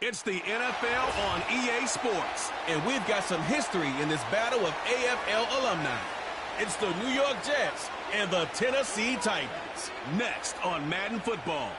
It's the NFL on EA Sports, and we've got some history in this battle of AFL alumni. It's the New York Jets and the Tennessee Titans. Next on Madden Football.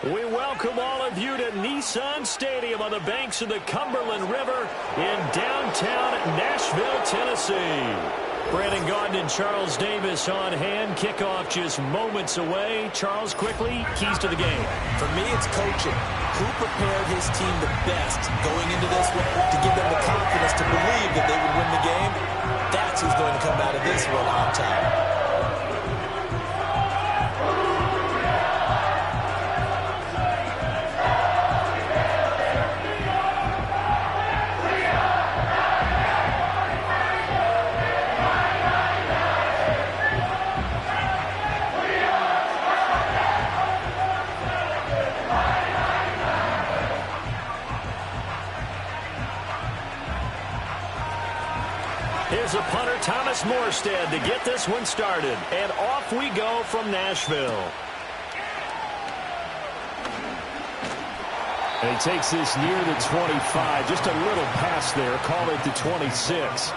We welcome all of you to Nissan Stadium on the banks of the Cumberland River in downtown Nashville, Tennessee. Brandon Gaudin and Charles Davis on hand. Kickoff just moments away. Charles, quickly, keys to the game. For me, it's coaching. Who prepared his team the best going into this one to give them the confidence to believe that they would win the game? That's who's going to come out of this one on top. Here's a punter, Thomas Morstead, to get this one started. And off we go from Nashville. And he takes this near the 25. Just a little pass there. Call it the 26.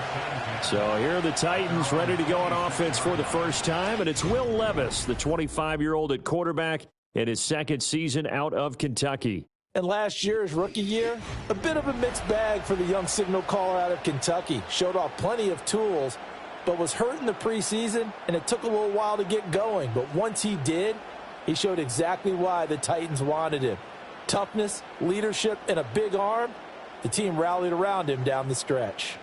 So here are the Titans ready to go on offense for the first time. And it's Will Levis, the 25-year-old at quarterback, in his second season out of Kentucky. And last year's rookie year, a bit of a mixed bag for the young signal caller out of Kentucky. Showed off plenty of tools, but was hurt in the preseason, and it took a little while to get going. But once he did, he showed exactly why the Titans wanted him. Toughness, leadership, and a big arm. The team rallied around him down the stretch.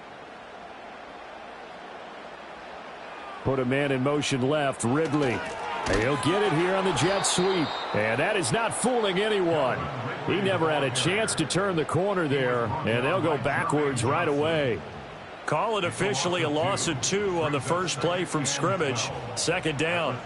Put a man in motion left, Ridley. He'll get it here on the jet sweep. And that is not fooling anyone. He never had a chance to turn the corner there, and they'll go backwards right away. Call it officially a loss of 2 on the first play from scrimmage. Second down.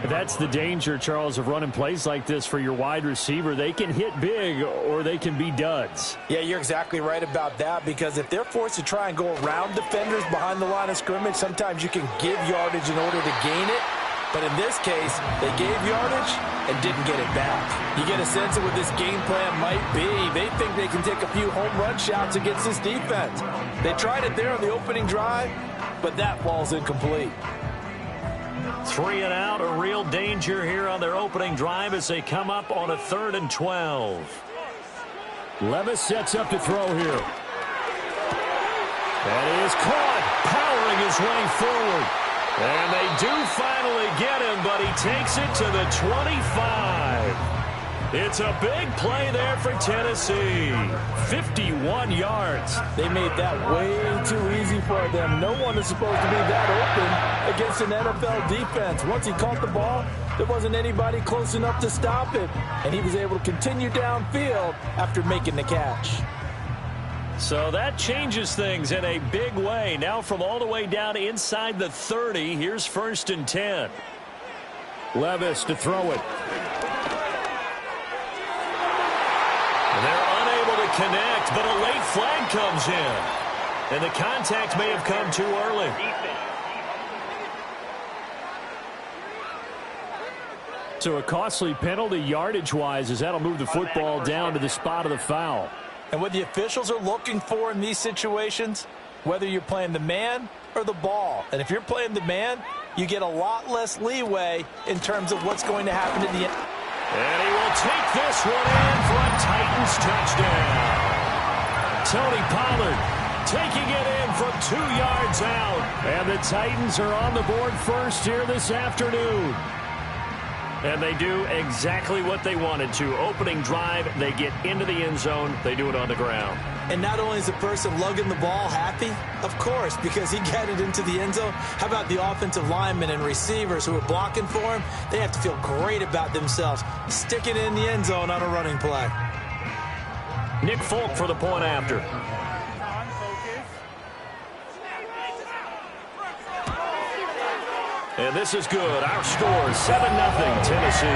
That's the danger, Charles, of running plays like this for your wide receiver. They can hit big or they can be duds. Yeah, you're exactly right about that, because if they're forced to try and go around defenders behind the line of scrimmage, sometimes you can give yardage in order to gain it. But in this case, they gave yardage and didn't get it back. You get a sense of what this game plan might be. They think they can take a few home run shots against this defense. They tried it there on the opening drive, but that ball's incomplete. 3 and out, a real danger here on their opening drive as they come up on a 3rd and 12. Levis sets up to throw here. And he is caught, powering his way forward. And they do finally get him, but he takes it to the 25. It's a big play there for Tennessee. 51 yards. They made that way too easy for them. No one is supposed to be that open against an NFL defense. Once he caught the ball, there wasn't anybody close enough to stop it. And he was able to continue downfield after making the catch. So that changes things in a big way. Now from all the way down inside the 30, here's 1st and 10. Levis to throw it. They're unable to connect, but a late flag comes in. And the contact may have come too early. So a costly penalty yardage-wise, as that'll move the football down to the spot of the foul. And what the officials are looking for in these situations, whether you're playing the man or the ball. And if you're playing the man, you get a lot less leeway in terms of what's going to happen at the end. And he will take this one in for a Titans touchdown. Tony Pollard taking it in from 2 yards out. And the Titans are on the board first here this afternoon. And they do exactly what they wanted to. Opening drive, they get into the end zone. They do it on the ground. And not only is the person lugging the ball happy, of course, because he got it into the end zone. How about the offensive linemen and receivers who are blocking for him? They have to feel great about themselves, sticking it in the end zone on a running play. Nick Folk for the point after. And this is good. Our score is 7-0 Tennessee.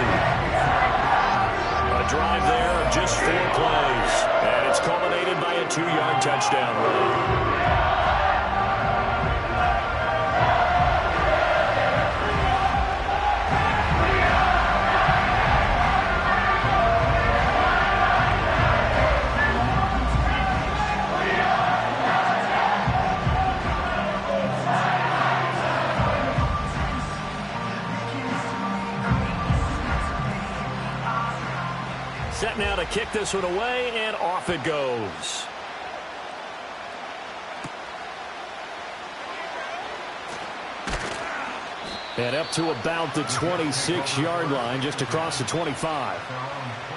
A drive there of just 4 plays. And it's culminated by a 2-yard touchdown run. kick this one away, and off it goes. And up to about the 26-yard line, just across the 25.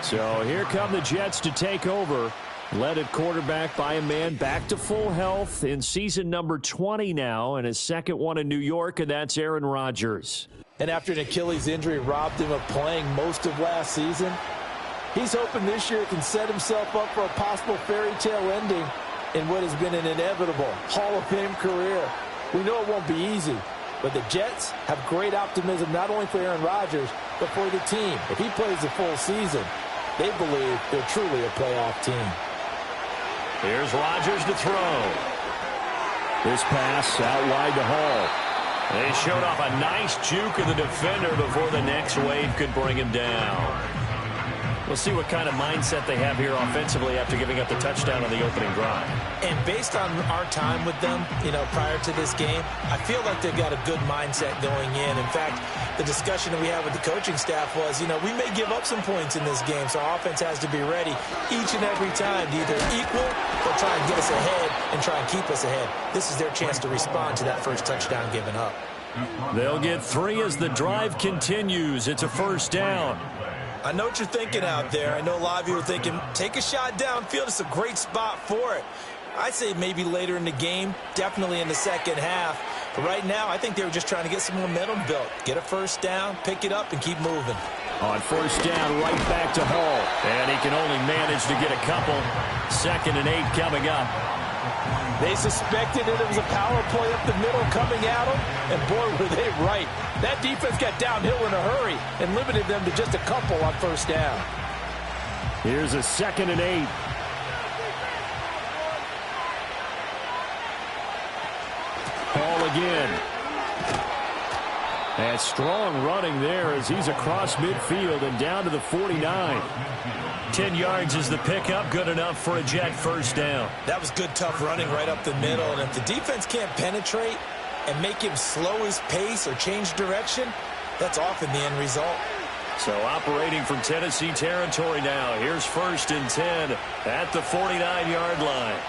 So here come the Jets to take over. Led at quarterback by a man back to full health in season number 20 now, and his second one in New York, and that's Aaron Rodgers. And after an Achilles injury robbed him of playing most of last season, he's hoping this year can set himself up for a possible fairy tale ending in what has been an inevitable Hall of Fame career. We know it won't be easy, but the Jets have great optimism not only for Aaron Rodgers, but for the team. If he plays the full season, they believe they're truly a playoff team. Here's Rodgers to throw. This pass out wide to Hall. They showed off a nice juke of the defender before the next wave could bring him down. We'll see what kind of mindset they have here offensively after giving up the touchdown on the opening drive. And based on our time with them, prior to this game, I feel like they've got a good mindset going in. In fact, the discussion that we had with the coaching staff was, we may give up some points in this game, so our offense has to be ready each and every time to either equal or try and get us ahead and try and keep us ahead. This is their chance to respond to that first touchdown given up. They'll get 3 as the drive continues. It's a first down. I know what you're thinking out there. I know a lot of you are thinking, take a shot downfield. It's a great spot for it. I'd say maybe later in the game, definitely in the second half. But right now, I think they were just trying to get some momentum built. Get a first down, pick it up, and keep moving. On first down, right back to Hall. And he can only manage to get a couple. 2nd and 8 coming up. They suspected that it was a power play up the middle coming at them, and boy, were they right. That defense got downhill in a hurry and limited them to just a couple on first down. Here's a 2nd and 8. Hall again. And strong running there as he's across midfield and down to the 49. 10 yards is the pickup, good enough for a Jet first down. That was good, tough running right up the middle. And if the defense can't penetrate and make him slow his pace or change direction, that's often the end result. So operating from Tennessee territory now. Here's 1st and 10 at the 49-yard line.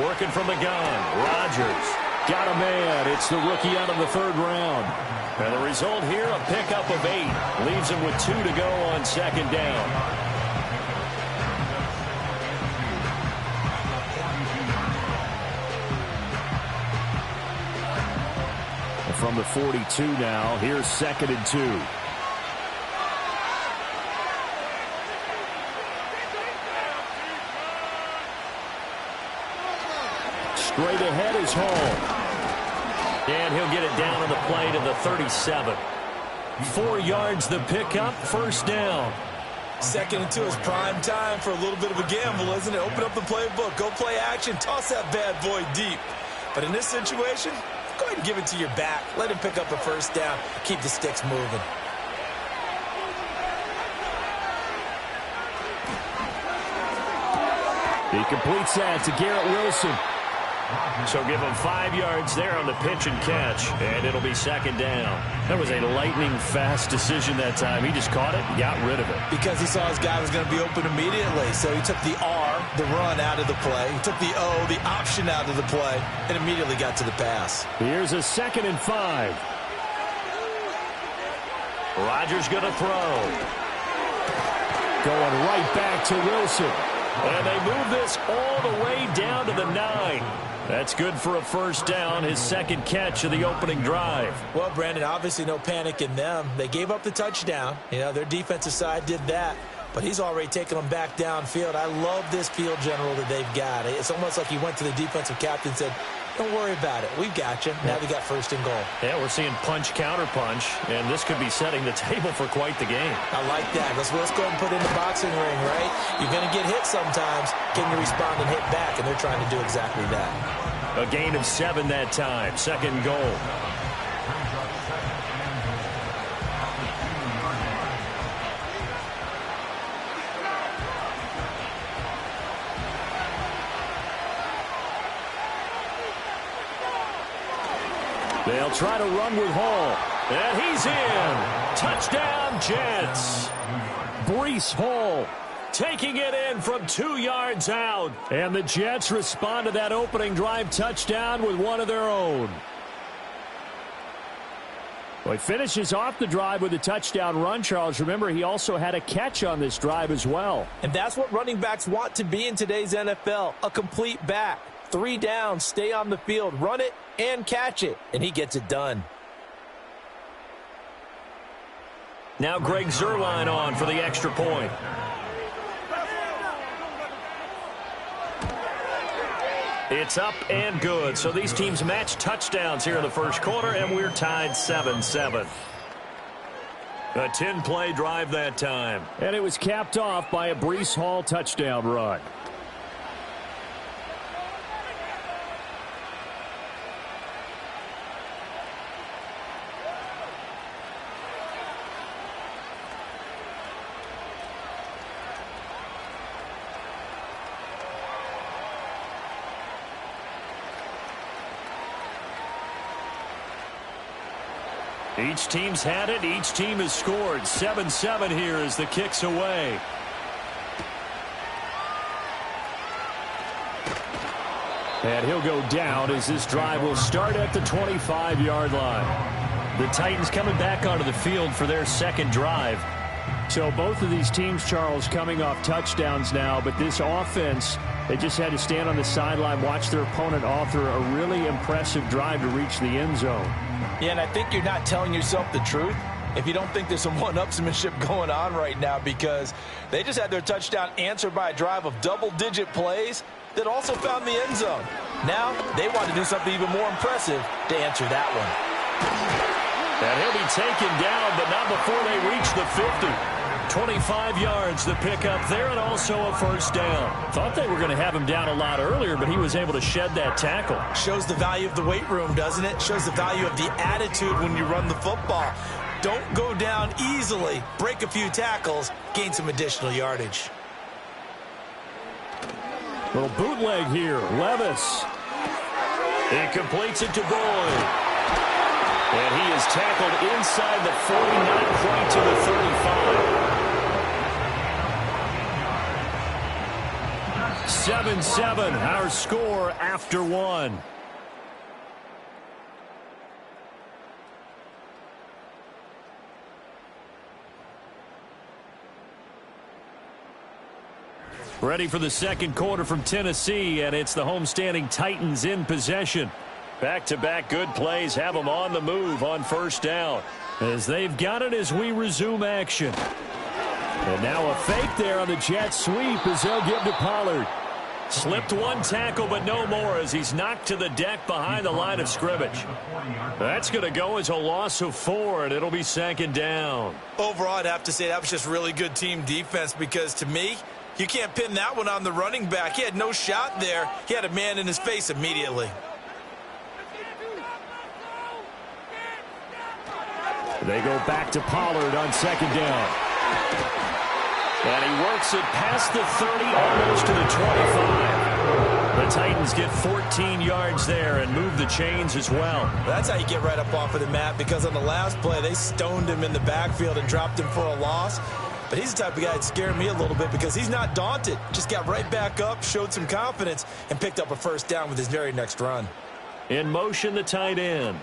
Working from the gun, Rodgers. Got a man. It's the rookie out of the 3rd round. And the result here, a pickup of 8. Leaves him with 2 to go on 2nd down. From the 42 now, here's 2nd and 2. Straight ahead is Hall. And he'll get it down on the play to the 37. 4 yards the pickup, first down. 2nd and 2 is prime time for a little bit of a gamble, isn't it? Open up the playbook, go play action, toss that bad boy deep. But in this situation, go ahead and give it to your back. Let him pick up a first down. Keep the sticks moving. He completes that to Garrett Wilson. So give him 5 yards there on the pitch and catch, and it'll be 2nd down. That was a lightning-fast decision that time. He just caught it and got rid of it. Because he saw his guy was going to be open immediately. So he took the R, the run, out of the play. He took the O, the option, out of the play, and immediately got to the pass. Here's a 2nd and 5. Rodgers going to throw. Going right back to Wilson. And they move this all the way down to the 9. That's good for a first down, his 2nd catch of the opening drive. Well, Brandon, obviously no panic in them. They gave up the touchdown. Their defensive side did that. But he's already taken them back downfield. I love this field general that they've got. It's almost like he went to the defensive captain and said, don't worry about it. We've got you. Now we got 1st and goal. Yeah, we're seeing punch, counter punch, and this could be setting the table for quite the game. I like that. Let's go ahead and put in the boxing ring, right? You're going to get hit sometimes. Can you respond and hit back? And they're trying to do exactly that. A gain of 7 that time. 2nd goal. They'll try to run with Hall. And he's in. Touchdown, Jets. Breece Hall taking it in from 2 yards out. And the Jets respond to that opening drive touchdown with one of their own. Well, he finishes off the drive with a touchdown run, Charles. Remember, he also had a catch on this drive as well. And that's what running backs want to be in today's NFL, a complete back. 3 downs, stay on the field, run it, and catch it. And he gets it done. Now Greg Zuerlein on for the extra point. It's up and good. So these teams match touchdowns here in the first quarter, and we're tied 7-7. A 10-play drive that time. And it was capped off by a Breece Hall touchdown run. Each team's had it. Each team has scored. 7-7 here as the kick's away. And he'll go down as this drive will start at the 25-yard line. The Titans coming back onto the field for their second drive. So both of these teams, Charles, coming off touchdowns now, but this offense, they just had to stand on the sideline, watch their opponent author a really impressive drive to reach the end zone. Yeah, and I think you're not telling yourself the truth if you don't think there's some one-upsmanship going on right now, because they just had their touchdown answered by a drive of double-digit plays that also found the end zone. Now they want to do something even more impressive to answer that one. And he'll be taken down, but not before they reach the 50. 25 yards to pick up there, and also a first down. Thought they were going to have him down a lot earlier, but he was able to shed that tackle. Shows the value of the weight room, doesn't it? Shows the value of the attitude when you run the football. Don't go down easily. Break a few tackles, gain some additional yardage. Little bootleg here. Levis. He completes it to Boyd. And he is tackled inside the 40, not quite to the 35. 7-7, our score after one. Ready for the second quarter from Tennessee, and it's the homestanding Titans in possession. Back-to-back good plays have them on the move on first down, as they've got it as we resume action. And now a fake there on the jet sweep as they'll give to Pollard. Slipped one tackle, but no more as he's knocked to the deck behind the line of scrimmage. That's going to go as a loss of 4, and it'll be second down. Overall, I'd have to say that was just really good team defense, because to me, you can't pin that one on the running back. He had no shot there. He had a man in his face immediately. They go back to Pollard on second down. And he works it past the 30, almost to the 25. The Titans get 14 yards there and move the chains as well. That's how you get right up off of the mat, because on the last play, they stoned him in the backfield and dropped him for a loss. But he's the type of guy that scared me a little bit, because he's not daunted. Just got right back up, showed some confidence, and picked up a first down with his very next run. In motion, the tight end.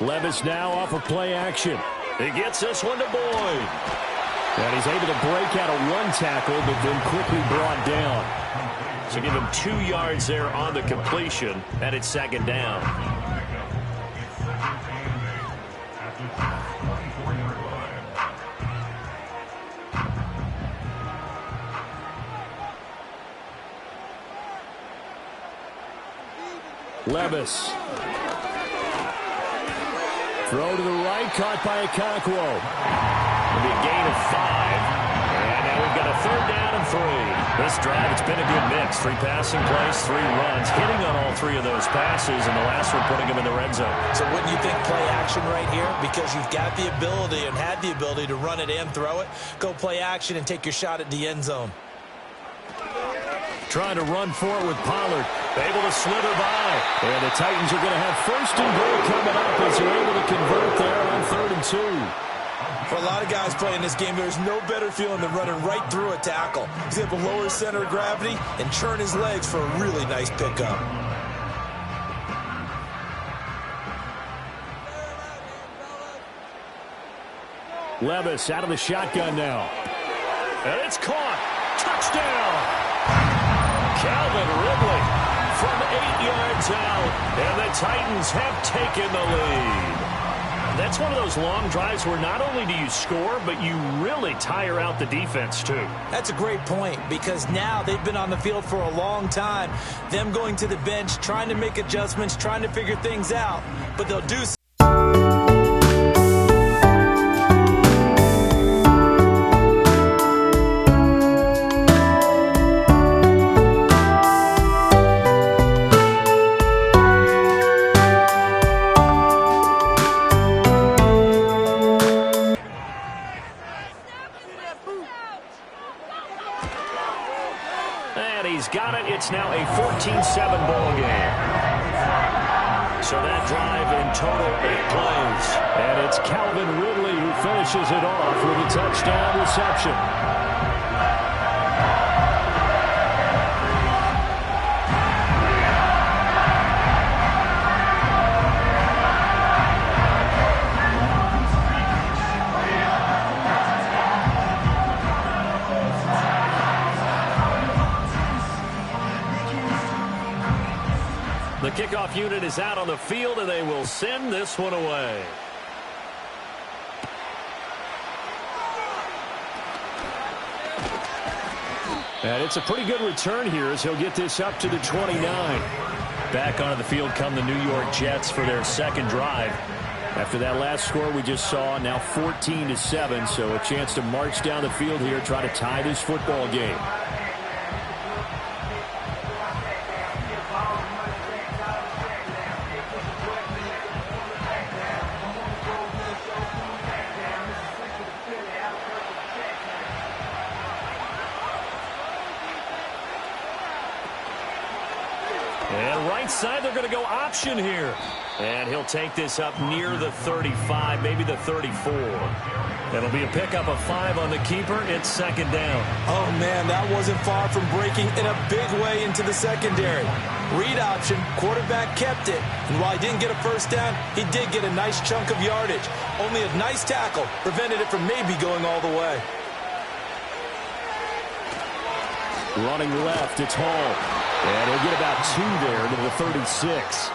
Levis now off of play action. He gets this one to Boyd. And he's able to break out of one tackle, but then quickly brought down. So give him 2 yards there on the completion, and it's second down. Levis. Throw to the right, caught by Okonkwo. It'll be a gain of 5. And now we've got a third down and 3. This drive, it's been a good mix. 3 passing plays, 3 runs, hitting on all 3 of those passes, and the last one putting them in the red zone. So wouldn't you think play action right here? Because you've got the ability and had the ability to run it and throw it. Go play action and take your shot at the end zone. Trying to run for it with Pollard. Able to slither by. And the Titans are going to have first and goal coming up as they're able to convert there on 3rd and 2. For a lot of guys playing this game, there's no better feeling than running right through a tackle. He's able to lower his center of gravity and churn his legs for a really nice pickup. Levis out of the shotgun now. And it's caught. Touchdown. Calvin Ridley from 8 yards out. And the Titans have taken the lead. That's one of those long drives where not only do you score, but you really tire out the defense too. That's a great point, because now they've been on the field for a long time. Them going to the bench, trying to make adjustments, trying to figure things out. But they'll do so. It's now a 14-7 ball game. So that drive in total 8 plays. And it's Calvin Ridley who finishes it off with a touchdown reception. The kickoff unit is out on the field, and they will send this one away. And it's a pretty good return here as he'll get this up to the 29. Back onto the field come the New York Jets for their second drive. After that last score we just saw, now 14-7, so a chance to march down the field here, try to tie this football game. And right side, they're going to go option here. And he'll take this up near the 35, maybe the 34. It'll be a pickup of 5 on the keeper. It's second down. Oh, man, that wasn't far from breaking in a big way into the secondary. Read option, quarterback kept it. And while he didn't get a first down, he did get a nice chunk of yardage. Only a nice tackle prevented it from maybe going all the way. Running left, it's Hall. And he'll get about 2 there to the 36.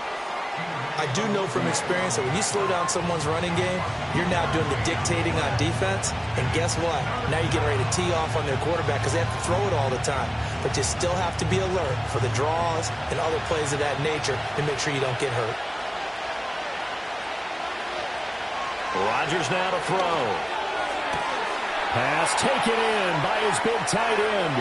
I do know from experience that when you slow down someone's running game, you're now doing the dictating on defense. And guess what? Now you're getting ready to tee off on their quarterback because they have to throw it all the time. But you still have to be alert for the draws and other plays of that nature to make sure you don't get hurt. Rodgers now to throw. Pass taken in by his big tight end.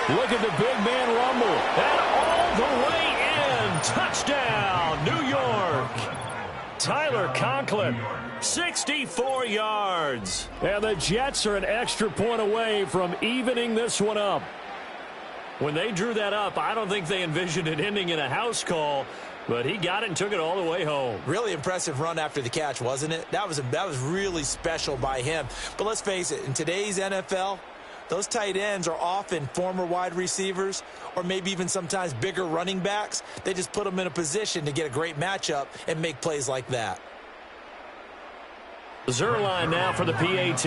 Look at the big man rumble. And all the way in. Touchdown, New York. Tyler Conklin, 64 yards. And the Jets are an extra point away from evening this one up. When they drew that up, I don't think they envisioned it ending in a house call. But he got it and took it all the way home. Really impressive run after the catch, wasn't it? That was really special by him. But let's face it, in today's NFL, those tight ends are often former wide receivers or maybe even sometimes bigger running backs. They just put them in a position to get a great matchup and make plays like that. Zerline now for the PAT.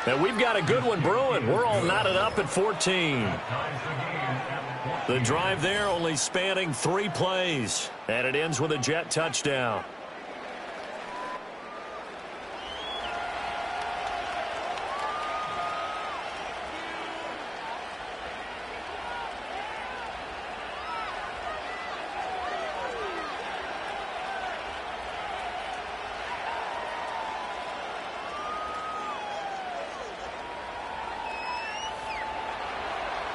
And we've got a good one brewing. We're all knotted up at 14. The drive there only spanning 3 plays. And it ends with a Jet touchdown.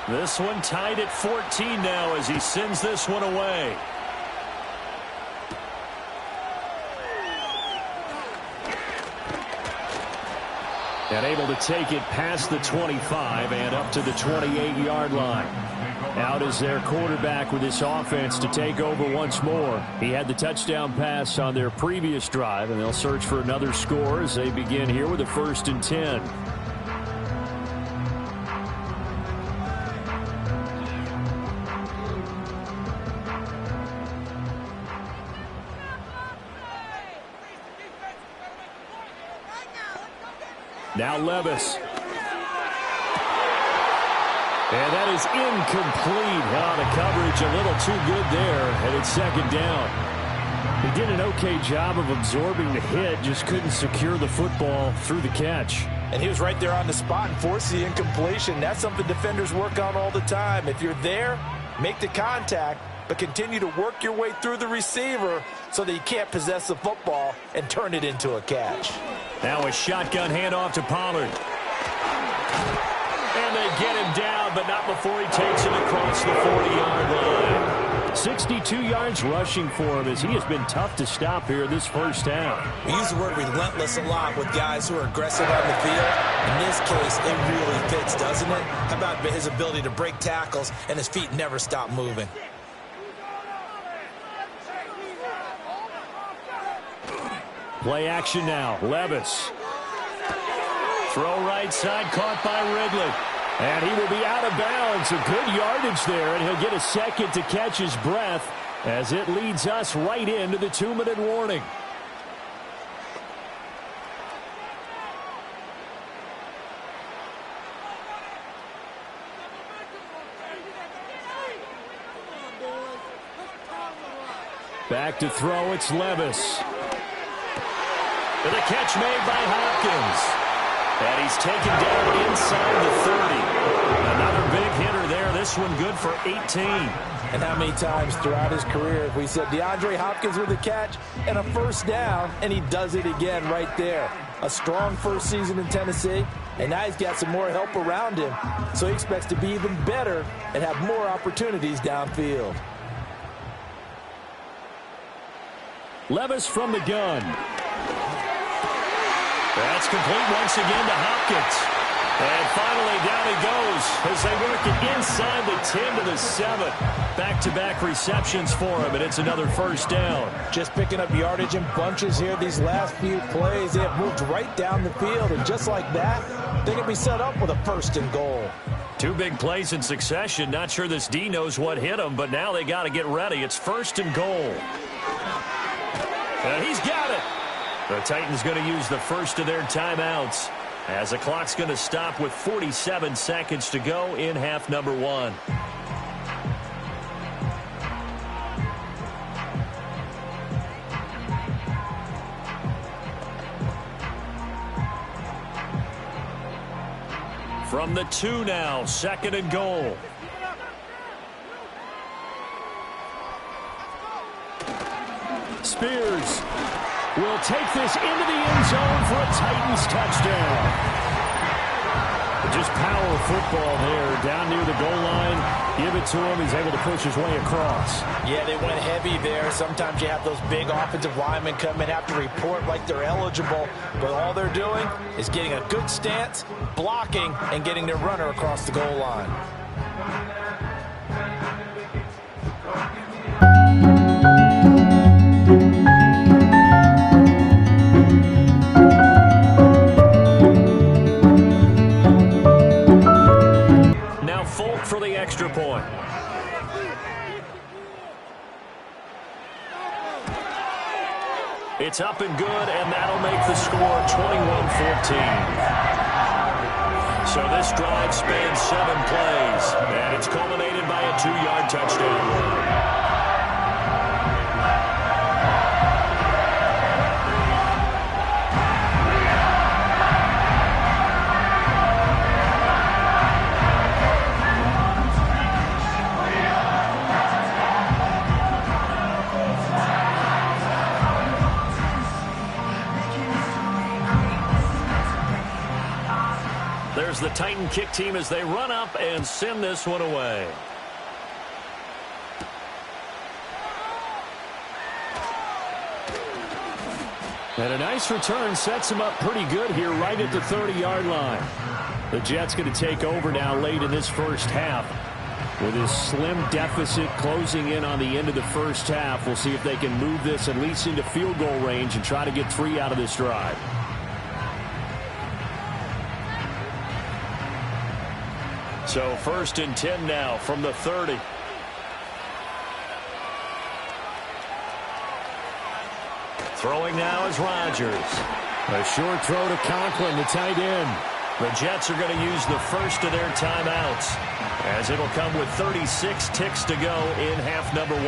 This one tied at 14 now as he sends this one away. And able to take it past the 25 and up to the 28-yard line. Out is their quarterback with this offense to take over once more. He had the touchdown pass on their previous drive, and they'll search for another score as they begin here with a 1st and 10. Now Levis. And that is incomplete. The coverage a little too good there, and it's 2nd down. He did an okay job of absorbing the hit, just couldn't secure the football through the catch. And he was right there on the spot and forced the incompletion. That's something defenders work on all the time. If you're there, make the contact, but continue to work your way through the receiver so that you can't possess the football and turn it into a catch. Now a shotgun handoff to Pollard. And they get him down, but not before he takes it across the 40-yard line. 62 yards rushing for him as he has been tough to stop here this first half. We use the word relentless a lot with guys who are aggressive on the field. In this case, it really fits, doesn't it? How about his ability to break tackles and his feet never stop moving? Play action now. Levis. Throw right side, caught by Ridley. And he will be out of bounds. A good yardage there, and he'll get a second to catch his breath as it leads us right into the 2-minute warning. Back to throw, it's Levis. And a catch made by Hopkins. And he's taken down inside the 30. Another big hitter there. This one good for 18. And how many times throughout his career have we said DeAndre Hopkins with a catch and a 1st down, and he does it again right there. A strong first season in Tennessee, and now he's got some more help around him, so he expects to be even better and have more opportunities downfield. Levis from the gun. That's complete once again to Hopkins. And finally down he goes as they work it inside the 10 to the 7. Back-to-back receptions for him, and it's another 1st down. Just picking up yardage in bunches here these last few plays. They have moved right down the field, and just like that, they can be set up with a 1st and goal. 2 big plays in succession. Not sure this D knows what hit him, but now they got to get ready. It's 1st and goal. And he's got it. The Titans going to use the first of their timeouts as the clock's going to stop with 47 seconds to go in half number 1. From the 2 now, 2nd and goal. Spears will take this into the end zone for a Titans touchdown. Just power football there down near the goal line. Give it to him. He's able to push his way across. Yeah, they went heavy there. Sometimes you have those big offensive linemen come in, have to report like they're eligible. But all they're doing is getting a good stance, blocking, and getting their runner across the goal line. For the extra point. It's up and good, and that'll make the score 21-14. So this drive spans 7 plays, and it's culminated by a 2-yard touchdown run. There's the Titan kick team as they run up and send this one away. And a nice return sets him up pretty good here right at the 30-yard line. The Jets going to take over now late in this first half. With his slim deficit closing in on the end of the first half, we'll see if they can move this at least into field goal range and try to get 3 out of this drive. So 1st and 10 now from the 30. Throwing now is Rodgers. A short throw to Conklin, the tight end. The Jets are going to use the first of their timeouts, as it'll come with 36 ticks to go in half number 1.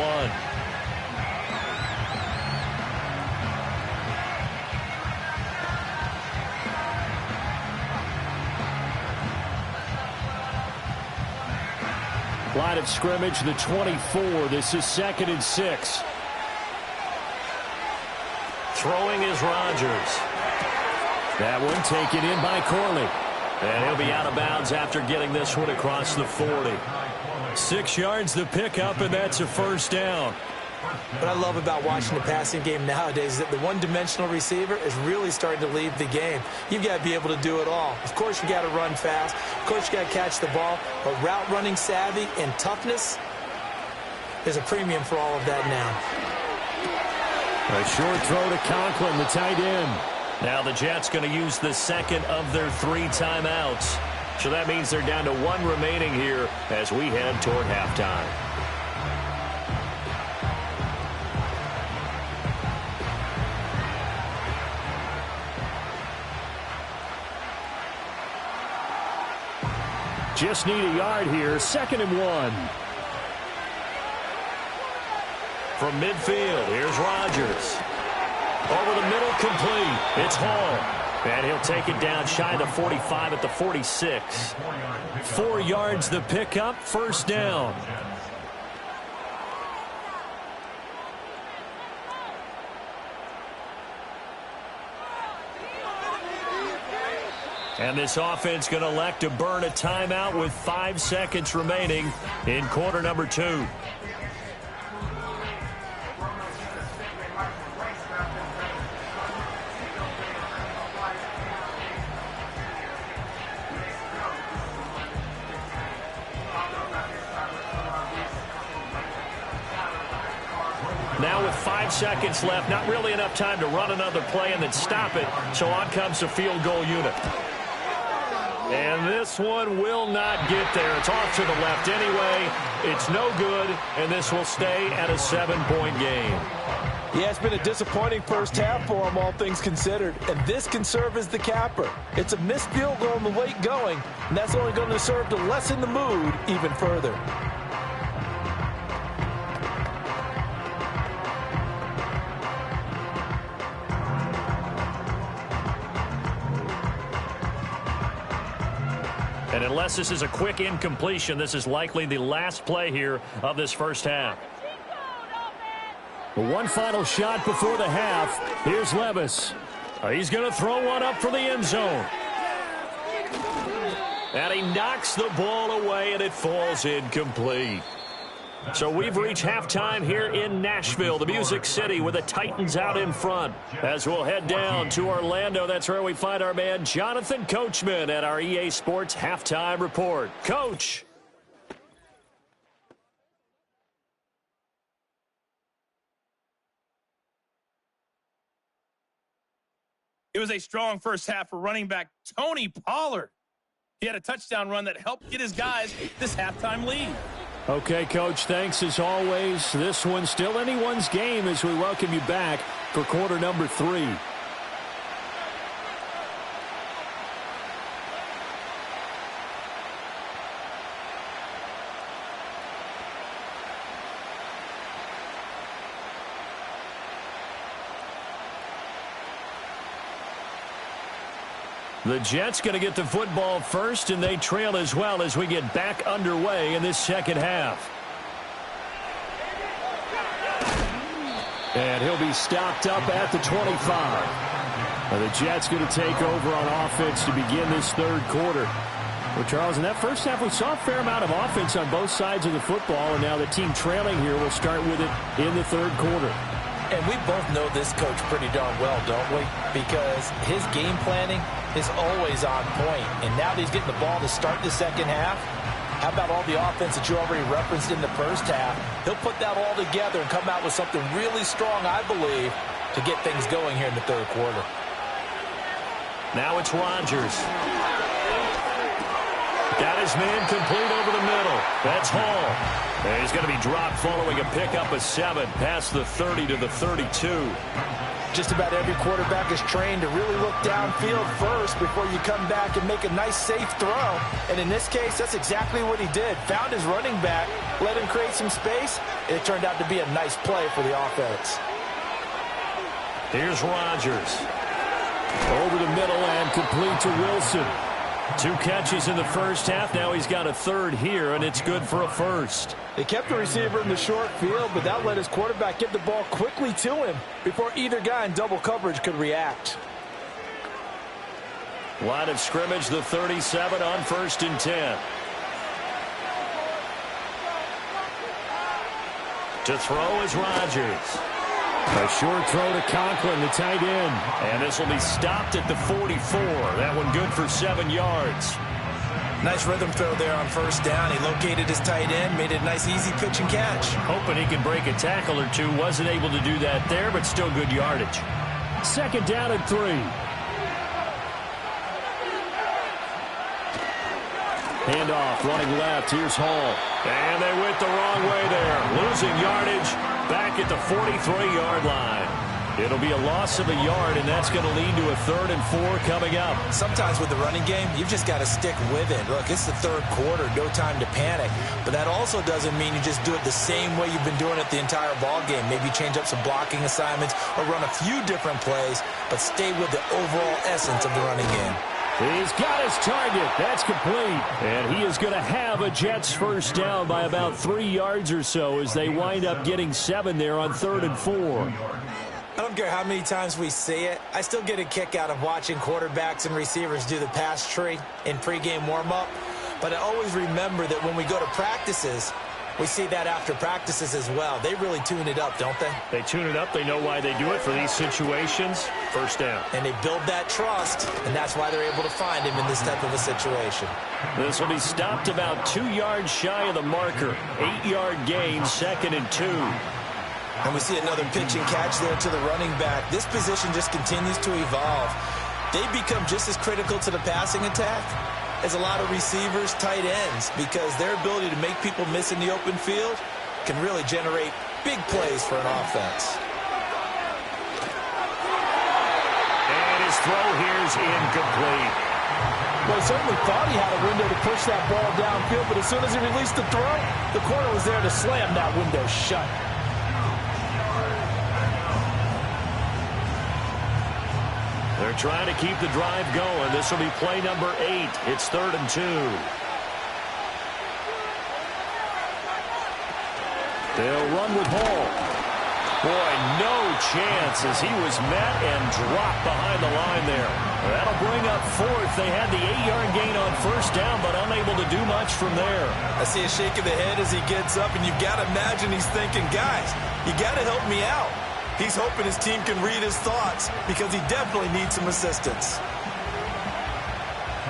Line of scrimmage, the 24. This is 2nd and 6. Throwing is Rodgers. That one taken in by Corley. And he'll be out of bounds after getting this one across the 40. 6 yards the pickup, and that's a first down. What I love about watching the passing game nowadays is that the one-dimensional receiver is really starting to lead the game. You've got to be able to do it all. Of course, you got to run fast. Of course, you got to catch the ball. But route running savvy and toughness is a premium for all of that now. A short throw to Conklin, the tight end. Now the Jets going to use the second of their 3 timeouts. So that means they're down to 1 remaining here as we head toward halftime. Just need a yard here. 2nd and 1. From midfield, here's Rodgers. Over the middle, complete. It's Hall. And he'll take it down shy of the 45 at the 46. 4 yards the pickup, first down. And this offense going to elect to burn a timeout with 5 seconds remaining in quarter number 2. Now with 5 seconds left, not really enough time to run another play and then stop it, so on comes the field goal unit. And this one will not get there. It's off to the left anyway. It's no good, and this will stay at a 7-point game. Yeah, it's been a disappointing first half for them, all things considered. And this can serve as the capper. It's a missed field goal in the late going, and that's only going to serve to lessen the mood even further. And unless this is a quick incompletion, this is likely the last play here of this first half. One final shot before the half. Here's Levis. He's going to throw one up for the end zone. And he knocks the ball away, and it falls incomplete. So we've reached halftime here in Nashville, the Music City, with the Titans out in front. As we'll head down to Orlando, that's where we find our man Jonathan Coachman at our EA Sports Halftime Report. Coach. It was a strong first half for running back Tony Pollard. He had a touchdown run that helped get his guys this halftime lead. Okay, Coach, thanks as always. This one's still anyone's game as we welcome you back for quarter number 3. The Jets going to get the football first, and they trail as well as we get back underway in this second half. And he'll be stopped up at the 25. And the Jets going to take over on offense to begin this third quarter. Well, Charles, in that first half, we saw a fair amount of offense on both sides of the football, and now the team trailing here will start with it in the third quarter. And we both know this coach pretty darn well, don't we? Because his game planning is always on point. And now that he's getting the ball to start the second half, how about all the offense that you already referenced in the first half? He'll put that all together and come out with something really strong, I believe, to get things going here in the third quarter. Now it's Rodgers. Got his man complete over the middle. That's Hall. And he's going to be dropped following a pickup of 7 past the 30 to the 32. Just about every quarterback is trained to really look downfield first before you come back and make a nice, safe throw. And in this case, that's exactly what he did. Found his running back, let him create some space, and it turned out to be a nice play for the offense. Here's Rodgers. Over the middle and complete to Wilson. 2 catches in the first half. Now he's got a third here, and it's good for a first. They kept the receiver in the short field, but that let his quarterback get the ball quickly to him before either guy in double coverage could react. Line of scrimmage, the 37 on 1st and 10. To throw is Rodgers. A short throw to Conklin, the tight end. And this will be stopped at the 44. That one good for 7 yards. Nice rhythm throw there on 1st down. He located his tight end, made it a nice, easy pitch and catch. Hoping he can break a tackle or two. Wasn't able to do that there, but still good yardage. 2nd down and 3. Handoff, running left. Here's Hall. And they went the wrong way there. Losing yardage back at the 43-yard line. It'll be a loss of a yard, and that's going to lead to a 3rd and 4 coming up. Sometimes with the running game, you've just got to stick with it. Look, it's the 3rd quarter, no time to panic. But that also doesn't mean you just do it the same way you've been doing it the entire ball game. Maybe change up some blocking assignments or run a few different plays, but stay with the overall essence of the running game. He's got his target. That's complete. And he is going to have a Jets first down by about 3 yards or so as they wind up getting 7 there on 3rd and 4. I don't care how many times we see it. I still get a kick out of watching quarterbacks and receivers do the pass tree in pregame warm-up. But I always remember that when we go to practices, we see that after practices as well. They really tune it up, don't they? They tune it up. They know why they do it for these situations. First down. And they build that trust, and that's why they're able to find him in this type of a situation. This will be stopped about 2 yards shy of the marker. 8-yard gain, 2nd and 2. And we see another pitch and catch there to the running back. This position just continues to evolve. They become just as critical to the passing attack as a lot of receivers, tight ends, because their ability to make people miss in the open field can really generate big plays for an offense. And his throw here is incomplete. Well, he certainly thought he had a window to push that ball downfield, but as soon as he released the throw, the corner was there to slam that window shut. They're trying to keep the drive going. This will be play number 8. It's 3rd and 2. They'll run with Hall. Boy, no chance as he was met and dropped behind the line there. That'll bring up 4th. They had the 8-yard gain on 1st down, but unable to do much from there. I see a shake of the head as he gets up, and you've got to imagine he's thinking, guys, you got to help me out. He's hoping his team can read his thoughts because he definitely needs some assistance.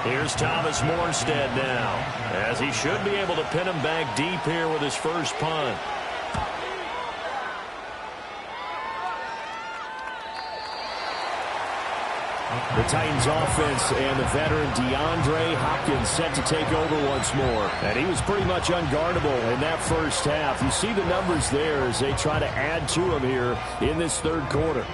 Here's Thomas Morstead now, as he should be able to pin him back deep here with his first punt. The Titans offense and the veteran DeAndre Hopkins set to take over once more. And he was pretty much unguardable in that first half. You see the numbers there as they try to add to him here in this 3rd quarter.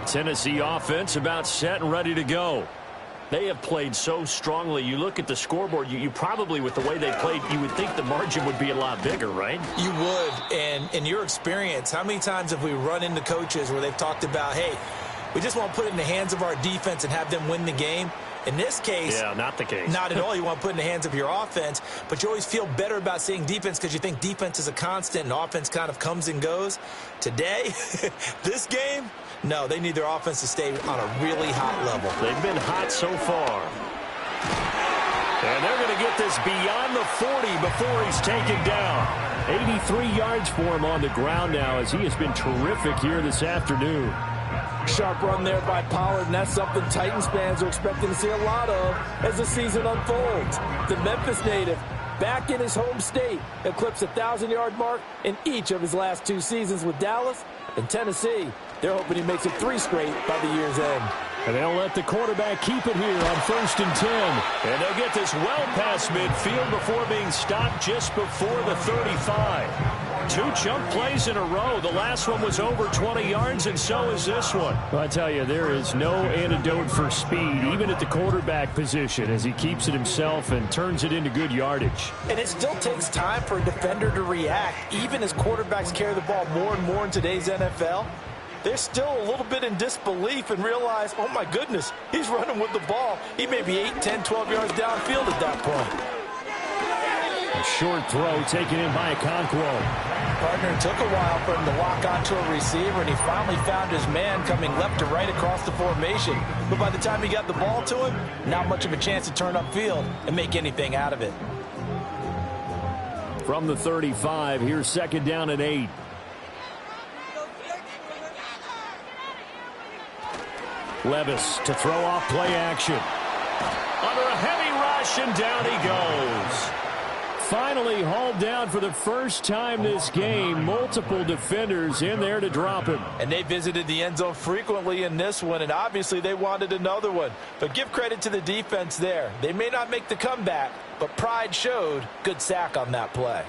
Tennessee offense about set and ready to go. They have played so strongly. You look at the scoreboard, you probably, with the way they played, you would think the margin would be a lot bigger, right? You would. And in your experience, how many times have we run into coaches where they've talked about, hey, we just want to put it in the hands of our defense and have them win the game? In this case, yeah, not the case. Not at all. You want to put in the hands of your offense, but you always feel better about seeing defense because you think defense is a constant and offense kind of comes and goes. Today, this game, no, they need their offense to stay on a really hot level. They've been hot so far. And they're going to get this beyond the 40 before he's taken down. 83 yards for him on the ground now as he has been terrific here this afternoon. Sharp run there by Pollard, and that's something Titans fans are expecting to see a lot of as the season unfolds. The Memphis native, back in his home state, eclipsed the 1,000-yard mark in each of his last 2 seasons with Dallas and Tennessee. They're hoping he makes it 3 straight by the year's end. And they'll let the quarterback keep it here on 1st and 10. And they'll get this well past midfield before being stopped just before the 35. 2 chunk plays in a row. The last one was over 20 yards, and so is this one. Well, I tell you, there is no antidote for speed, even at the quarterback position, as he keeps it himself and turns it into good yardage. And it still takes time for a defender to react, even as quarterbacks carry the ball more and more in today's NFL. They're still a little bit in disbelief and realize, oh, my goodness, he's running with the ball. He may be 8, 10, 12 yards downfield at that point. A short throw taken in by Okonkwo. Partner, it took a while for him to lock onto a receiver, and he finally found his man coming left to right across the formation. But by the time he got the ball to him, not much of a chance to turn upfield and make anything out of it. From the 35, here's 2nd down and 8. Levis to throw off play action. Under a heavy rush, and down he goes. Finally hauled down for the first time this game. Multiple defenders in there to drop him. And they visited the end zone frequently in this one, and obviously they wanted another one. But give credit to the defense there. They may not make the comeback, but pride showed. Good sack on that play.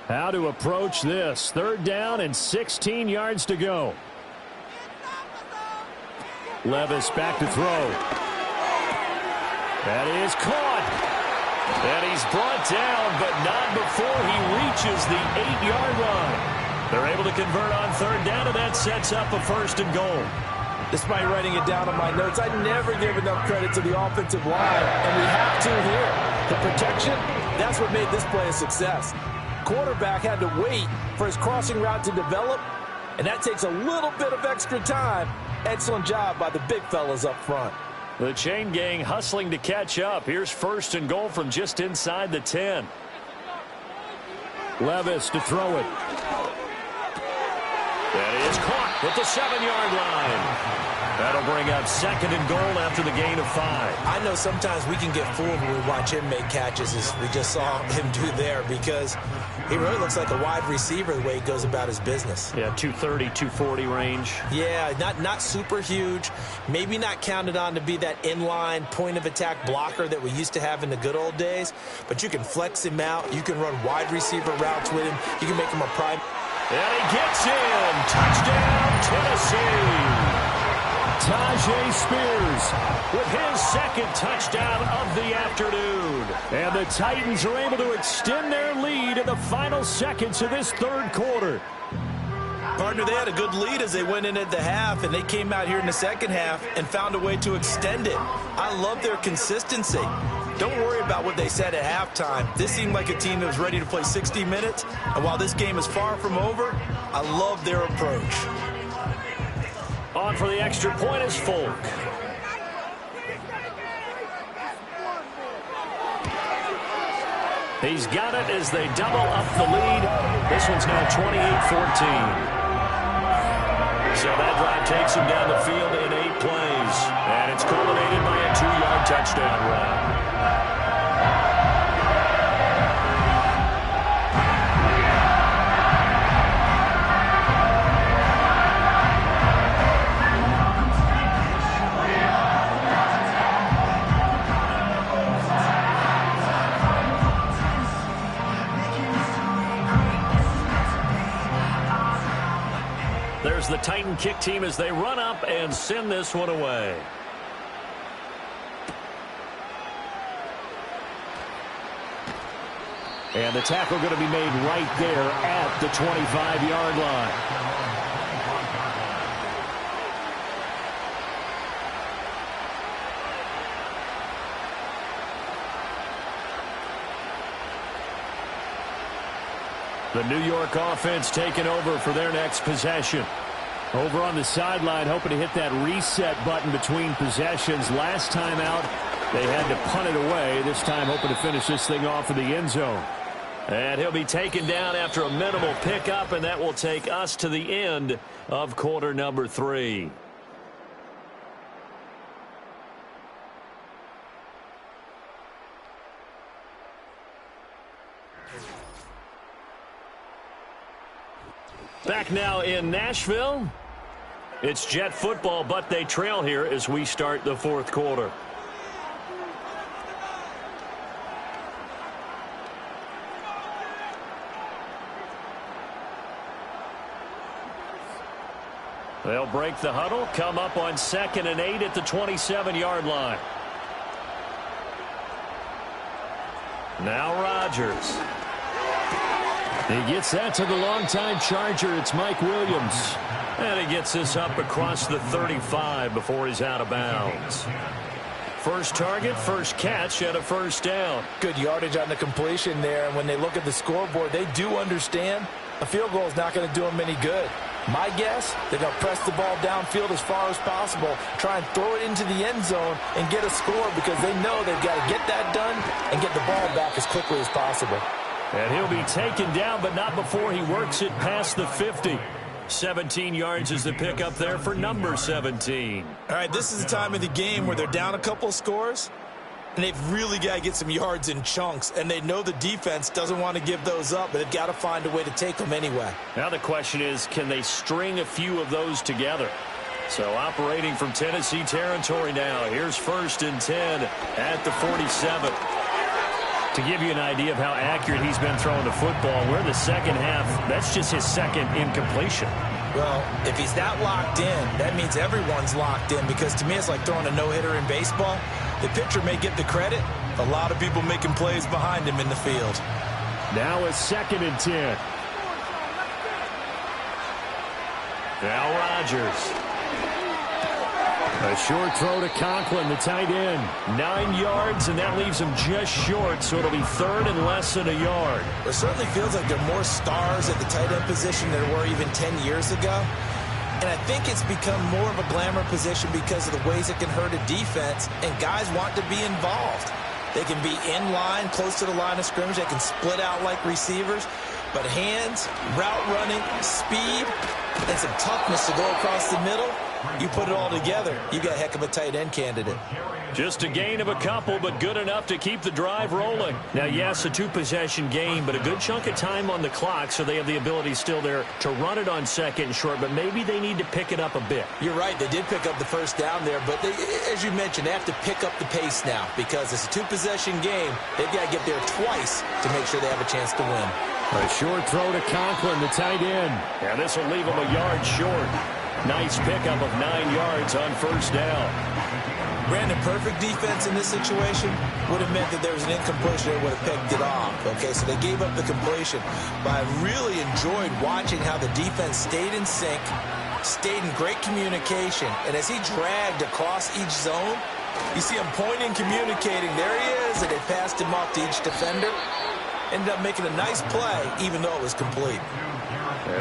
How to approach this. 3rd down and 16 yards to go. Levis back to throw. That is caught. And he's brought down, but not before he reaches the 8-yard line. They're able to convert on 3rd down, and that sets up a 1st and goal. Despite writing it down on my notes, I never give enough credit to the offensive line, and we have to here. The protection, that's what made this play a success. Quarterback had to wait for his crossing route to develop, and that takes a little bit of extra time. Excellent job by the big fellas up front. The chain gang hustling to catch up. Here's 1st and goal from just inside the 10. Levis to throw it. That is caught at the 7-yard line. That'll bring up 2nd and goal after the gain of 5. I know sometimes we can get fooled when we watch him make catches, as we just saw him do there, because he really looks like a wide receiver the way he goes about his business. Yeah, 230, 240 range. Yeah, not super huge. Maybe not counted on to be that inline point-of-attack blocker that we used to have in the good old days, but you can flex him out. You can run wide receiver routes with him. You can make him a prime. And he gets in. Touchdown, Tennessee. Tajay Spears with his 2nd touchdown of the afternoon. And the Titans are able to extend their lead in the final seconds of this 3rd quarter. Partner, they had a good lead as they went in at the half, and they came out here in the 2nd half and found a way to extend it. I love their consistency. Don't worry about what they said at halftime. This seemed like a team that was ready to play 60 minutes, and while this game is far from over, I love their approach. On for the extra point is Folk. He's got it as they double up the lead. This one's now 28-14. So that drive takes him down the field in 8 plays. And it's culminated by a 2-yard touchdown run. There's the Titan kick team as they run up and send this one away. And the tackle going to be made right there at the 25-yard line. The New York offense taking over for their next possession. Over on the sideline, hoping to hit that reset button between possessions. Last time out, they had to punt it away. This time, hoping to finish this thing off in the end zone. And he'll be taken down after a minimal pickup, and that will take us to the end of quarter number 3. Back now in Nashville. It's Jet football, but they trail here as we start the fourth quarter. They'll break the huddle, come up on 2nd and 8 at the 27-yard line. Now Rodgers. He gets that to the longtime Charger. It's Mike Williams. And he gets this up across the 35 before he's out of bounds. First target, first catch, and a first down. Good yardage on the completion there. And when they look at the scoreboard, they do understand a field goal is not going to do them any good. My guess, they're going to press the ball downfield as far as possible, try and throw it into the end zone and get a score because they know they've got to get that done and get the ball back as quickly as possible. And he'll be taken down, but not before he works it past the 50. 17 yards is the pickup there for number 17. All right, this is the time of the game where they're down a couple of scores, and they've really got to get some yards in chunks, and they know the defense doesn't want to give those up, but they've got to find a way to take them anyway. Now the question is, can they string a few of those together? So operating from Tennessee territory now. Here's 1st and 10 at the 47. To give you an idea of how accurate he's been throwing the football, we're in the second half. That's just his second incompletion. Well, if he's that locked in, that means everyone's locked in because to me it's like throwing a no-hitter in baseball. The pitcher may get the credit. A lot of people making plays behind him in the field. Now a 2nd and 10. Now Rodgers. A short throw to Conklin, the tight end. 9 yards, and that leaves him just short, so it'll be 3rd and less than a yard. It certainly feels like there are more stars at the tight end position than there were even 10 years ago. And I think it's become more of a glamour position because of the ways it can hurt a defense, and guys want to be involved. They can be in line, close to the line of scrimmage. They can split out like receivers. But hands, route running, speed, and some toughness to go across the middle, you put it all together, you got a heck of a tight end candidate. Just a gain of a couple, but good enough to keep the drive rolling. Now, yes, a 2-possession game, but a good chunk of time on the clock, so they have the ability still there to run it on 2nd and short, but maybe they need to pick it up a bit. You're right. They did pick up the first down there, but they, as you mentioned, they have to pick up the pace now because it's a 2-possession game. They've got to get there twice to make sure they have a chance to win. A short throw to Conklin, the tight end. And this will leave him a yard short. Nice pickup of 9 yards on first down. Brandon, perfect defense in this situation would have meant that there was an incompletion that would have picked it off. Okay, so they gave up the completion. But I really enjoyed watching how the defense stayed in sync, stayed in great communication. And as he dragged across each zone, you see him pointing, communicating. There he is, and they passed him off to each defender. Ended up making a nice play, even though it was complete.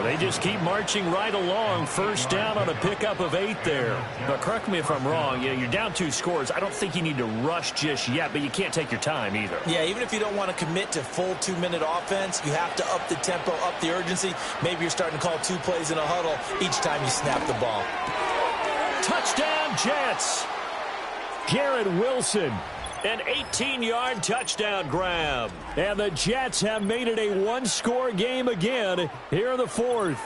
They just keep marching right along. First down on a pickup of 8 there. But correct me if I'm wrong. Yeah, you're down 2 scores. I don't think you need to rush just yet, but you can't take your time either. Yeah, even if you don't want to commit to full 2-minute offense, you have to up the tempo, up the urgency. Maybe you're starting to call 2 plays in a huddle each time you snap the ball. Touchdown, Jets. Garrett Wilson. An 18-yard touchdown grab. And the Jets have made it a 1-score game again here in the 4th.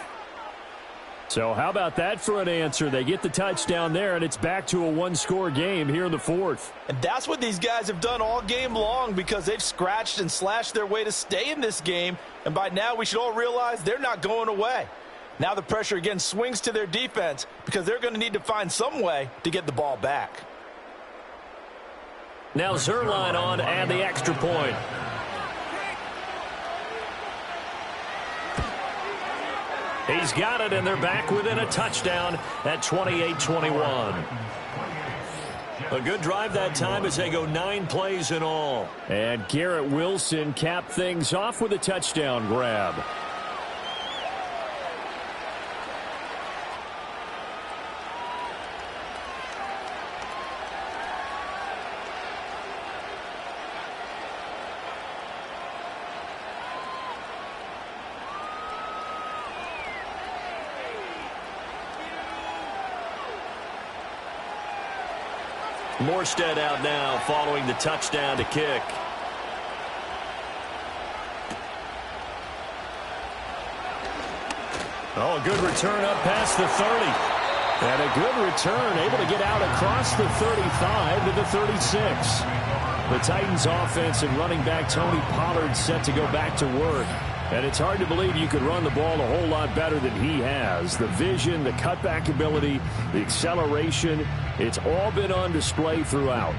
So how about that for an answer? They get the touchdown there, and it's back to a 1-score game here in the 4th. And that's what these guys have done all game long because they've scratched and slashed their way to stay in this game. And by now we should all realize they're not going away. Now the pressure again swings to their defense because they're going to need to find some way to get the ball back. Now Zerline on and the extra point. He's got it, and they're back within a touchdown at 28-21. A good drive that time as they go 9 plays in all. And Garrett Wilson capped things off with a touchdown grab. Morstead out now following the touchdown to kick. Oh, a good return up past the 30. And a good return, able to get out across the 35 to the 36. The Titans offense and running back Tony Pollard set to go back to work. And it's hard to believe you could run the ball a whole lot better than he has. The vision, the cutback ability, the acceleration, it's all been on display throughout.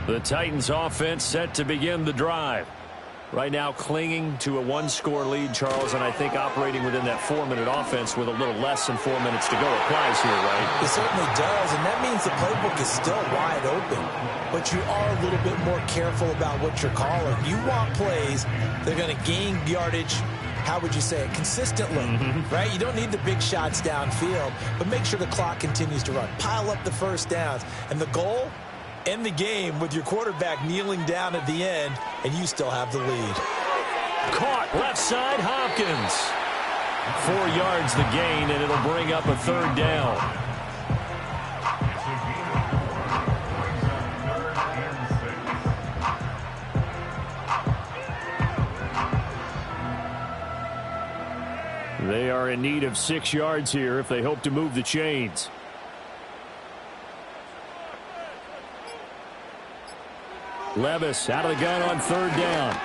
The Titans offense set to begin the drive. Right now clinging to a 1-score lead, Charles, and I think operating within that 4-minute offense with a little less than 4 minutes to go applies here, right? It certainly does, and that means the playbook is still wide open. But you are a little bit more careful about what you're calling. You want plays that are going to gain yardage, how would you say it, consistently, right? You don't need the big shots downfield, but make sure the clock continues to run. Pile up the first downs. And the goal? End the game with your quarterback kneeling down at the end, and you still have the lead. Caught left side, Hopkins. 4 yards the gain, and it'll bring up a 3rd down. They are in need of 6 yards here if they hope to move the chains. Levis out of the gun on 3rd down.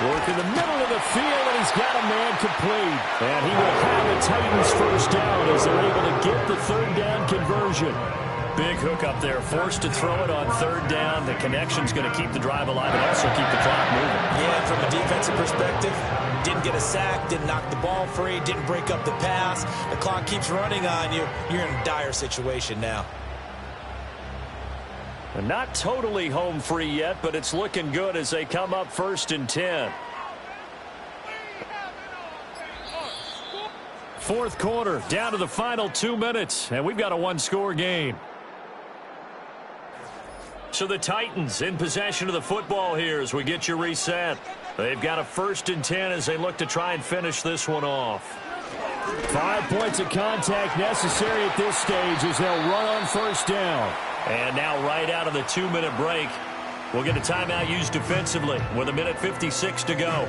Work in the middle of the field, and he's got a man complete. And he will have the Titans first down as they're able to get the 3rd down conversion. Big hook up there, forced to throw it on 3rd down. The connection's going to keep the drive alive and also keep the clock moving. Yeah, from a defensive perspective, didn't get a sack, didn't knock the ball free, didn't break up the pass. The clock keeps running on you. You're in a dire situation now. Not totally home free yet, but it's looking good as they come up 1st and 10. 4th quarter, down to the final 2 minutes, and we've got a 1-score game. So the Titans in possession of the football here as we get you reset. They've got a 1st and 10 as they look to try and finish this one off. 5 points of contact necessary at this stage as they'll run on 1st down. And now right out of the 2-minute break, we'll get a timeout used defensively with 1:56 to go.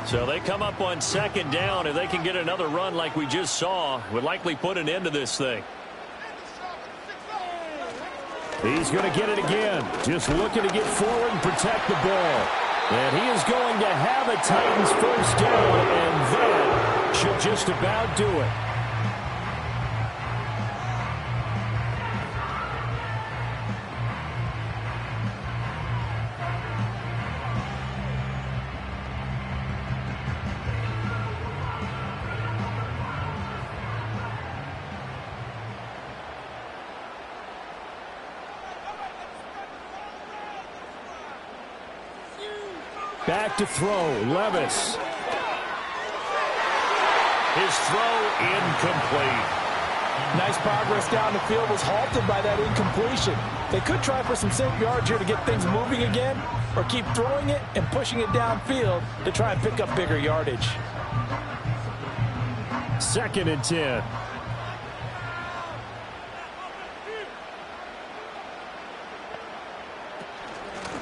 So they come up on 2nd down. If they can get another run like we just saw, would likely put an end to this thing. He's going to get it again. Just looking to get forward and protect the ball. And he is going to have a Titans first down, and that should just about do it. Back to throw, Levis. His throw incomplete. Nice progress down the field, was halted by that incompletion. They could try for some safe yards here to get things moving again, or keep throwing it and pushing it downfield to try and pick up bigger yardage. 2nd and 10.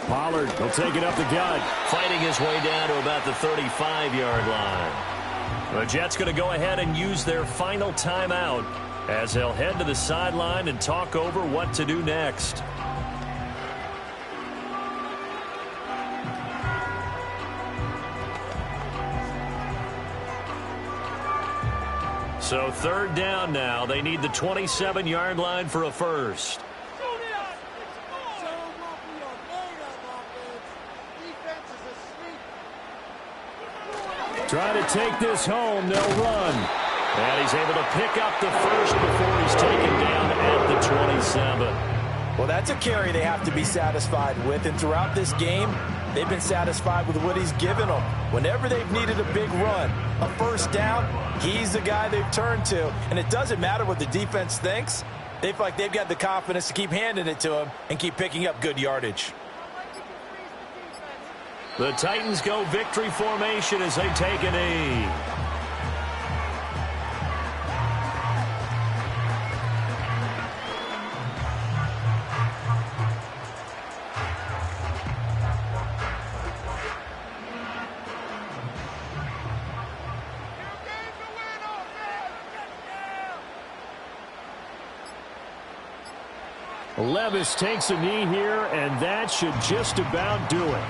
Pollard will take it up the gut. Fighting his way down to about the 35-yard line. The Jets going to go ahead and use their final timeout as they'll head to the sideline and talk over what to do next. So third down now. They need the 27-yard line for a first. Trying to take this home. They'll run. And he's able to pick up the first before he's taken down at the 27. Well, that's a carry they have to be satisfied with. And throughout this game, they've been satisfied with what he's given them. Whenever they've needed a big run, a first down, he's the guy they've turned to. And it doesn't matter what the defense thinks. They feel like they've got the confidence to keep handing it to him and keep picking up good yardage. The Titans go victory formation as they take a knee. Levis takes a knee here, and that should just about do it.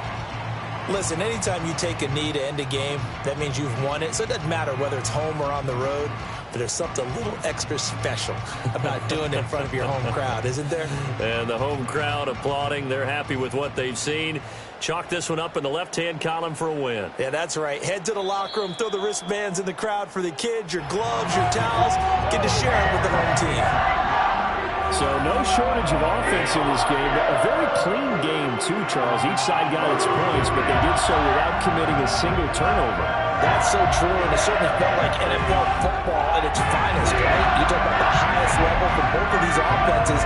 Listen, anytime you take a knee to end a game, that means you've won it. So it doesn't matter whether it's home or on the road, but there's something a little extra special about doing it in front of your home crowd, isn't there? And the home crowd applauding. They're happy with what they've seen. Chalk this one up in the left-hand column for a win. Yeah, that's right. Head to the locker room, throw the wristbands in the crowd for the kids, your gloves, your towels. Get to share it with the home team. So no shortage of offense in this game. A very clean game, too, Charles. Each side got its points, but they did so without committing a single turnover. That's so true, and it certainly felt like NFL football at its finest, right? You talk about the highest level for both of these offenses.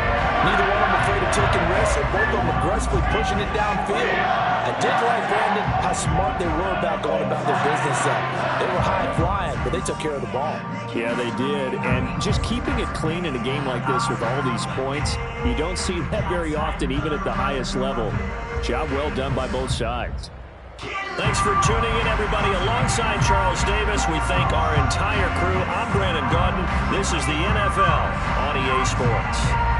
Neither one of them afraid of taking risks, and both of them aggressively pushing it downfield. I did like, Brandon, how smart they were about going about their business. They were high-flying, but they took care of the ball. Yeah, they did. And just keeping it clean in a game like this with all these points, you don't see that very often, even at the highest level. Job well done by both sides. Thanks for tuning in, everybody. Alongside Charles Davis, we thank our entire crew. I'm Brandon Gaudin. This is the NFL on EA Sports.